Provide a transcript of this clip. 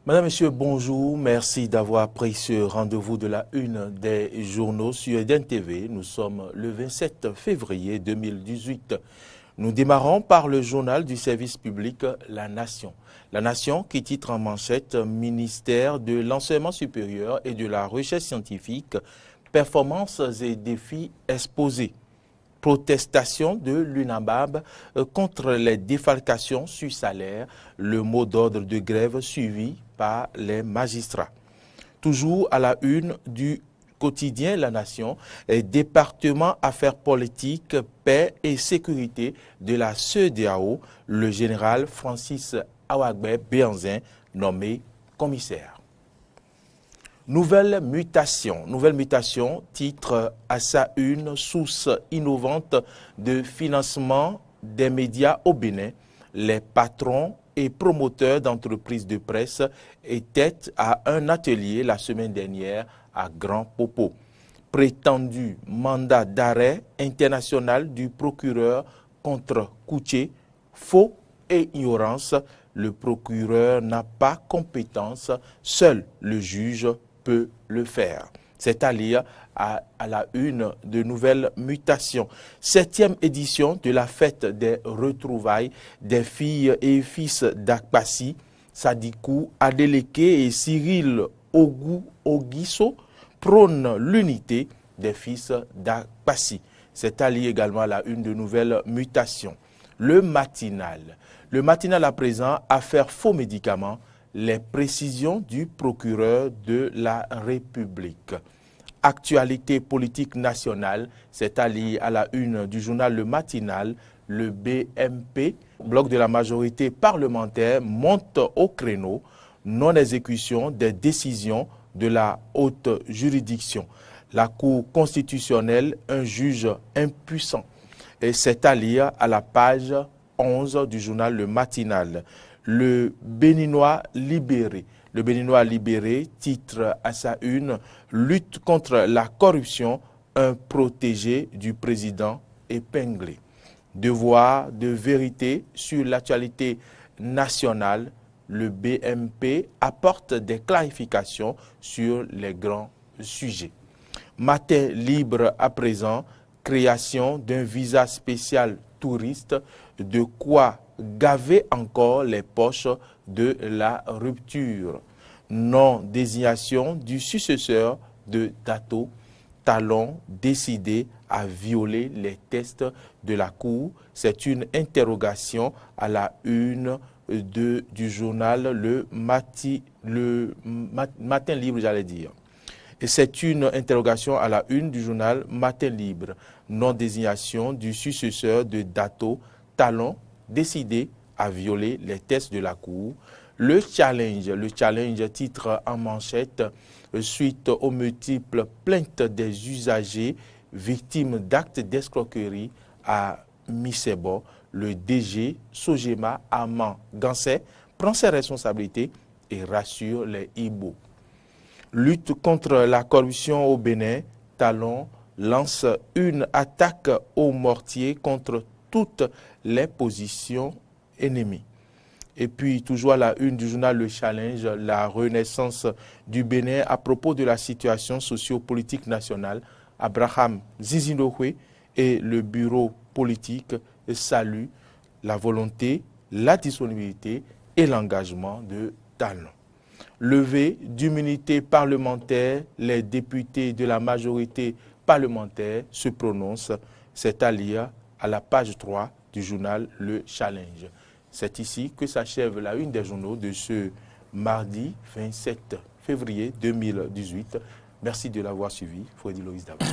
Madame, Monsieur, bonjour. Merci d'avoir pris ce rendez-vous de la une des journaux sur Eden TV. Nous sommes le 27 février 2018. Nous démarrons par le journal du service public La Nation. La Nation qui titre en manchette « Ministère de l'enseignement supérieur et de la recherche scientifique, performances et défis exposés ». Protestation de l'UNABAB contre les défalcations sur salaire, le mot d'ordre de grève suivi par les magistrats. Toujours à la une du quotidien La Nation, département affaires politiques, paix et sécurité de la CEDEAO, le général Francis Awagbe Béanzin nommé commissaire. Nouvelle mutation, titre à sa une, source innovante de financement des médias au Bénin. Les patrons et promoteurs d'entreprises de presse étaient à un atelier la semaine dernière à Grand Popo. Prétendu mandat d'arrêt international du procureur contre Kouché, faux et ignorance, le procureur n'a pas compétence, seul le juge peut le faire. C'est à lire à la une de Nouvelles Mutations. 7e édition de la fête des retrouvailles des filles et fils d'Akpassi, Sadikou Adeleke et Cyril Oguisso prônent l'unité des fils d'Akpassi. C'est à lire également à la une de Nouvelles Mutations. Le matinal à présent, affaire faux médicaments, les précisions du procureur de la République. Actualité politique nationale, c'est à lire à la une du journal Le Matinal. Le BMP, bloc de la majorité parlementaire, monte au créneau, non-exécution des décisions de la haute juridiction. La Cour constitutionnelle, un juge impuissant. Et c'est à lire à la page 11 du journal Le Matinal. Le Béninois libéré. Le Béninois libéré titre à sa une « Lutte contre la corruption, un protégé du président épinglé ». Devoir de vérité sur l'actualité nationale. Le BMP apporte des clarifications sur les grands sujets. Matin libre à présent, création d'un visa spécial touriste, de quoi gaver encore les poches de la rupture. Non-désignation du successeur de Dato, Talon décidé à violer les tests de la Cour. C'est une interrogation à la une du journal Le Matin Libre, j'allais dire. Et c'est une interrogation à la une du journal Matin Libre. Non-désignation du successeur de Dato, Talon décidé à violer les tests de la Cour. Le challenge titre en manchette suite aux multiples plaintes des usagers victimes d'actes d'escroquerie à Misebo. Le DG Sogema Aman Gansé prend ses responsabilités et rassure les Ibo. Lutte contre la corruption au Bénin, Talon lance une attaque au mortier contre toutes les positions ennemies. Et puis, toujours à la une du journal Le Challenge, la renaissance du Bénin à propos de la situation socio-politique nationale. Abraham Zizindohwe et le bureau politique saluent la volonté, la disponibilité et l'engagement de Talon. Levée d'immunité parlementaire, les députés de la majorité parlementaire se prononcent. C'est à lire à la page 3 du journal Le Challenge. C'est ici que s'achève la une des journaux de ce mardi 27 février 2018. Merci de l'avoir suivi. Freddy Loïs David.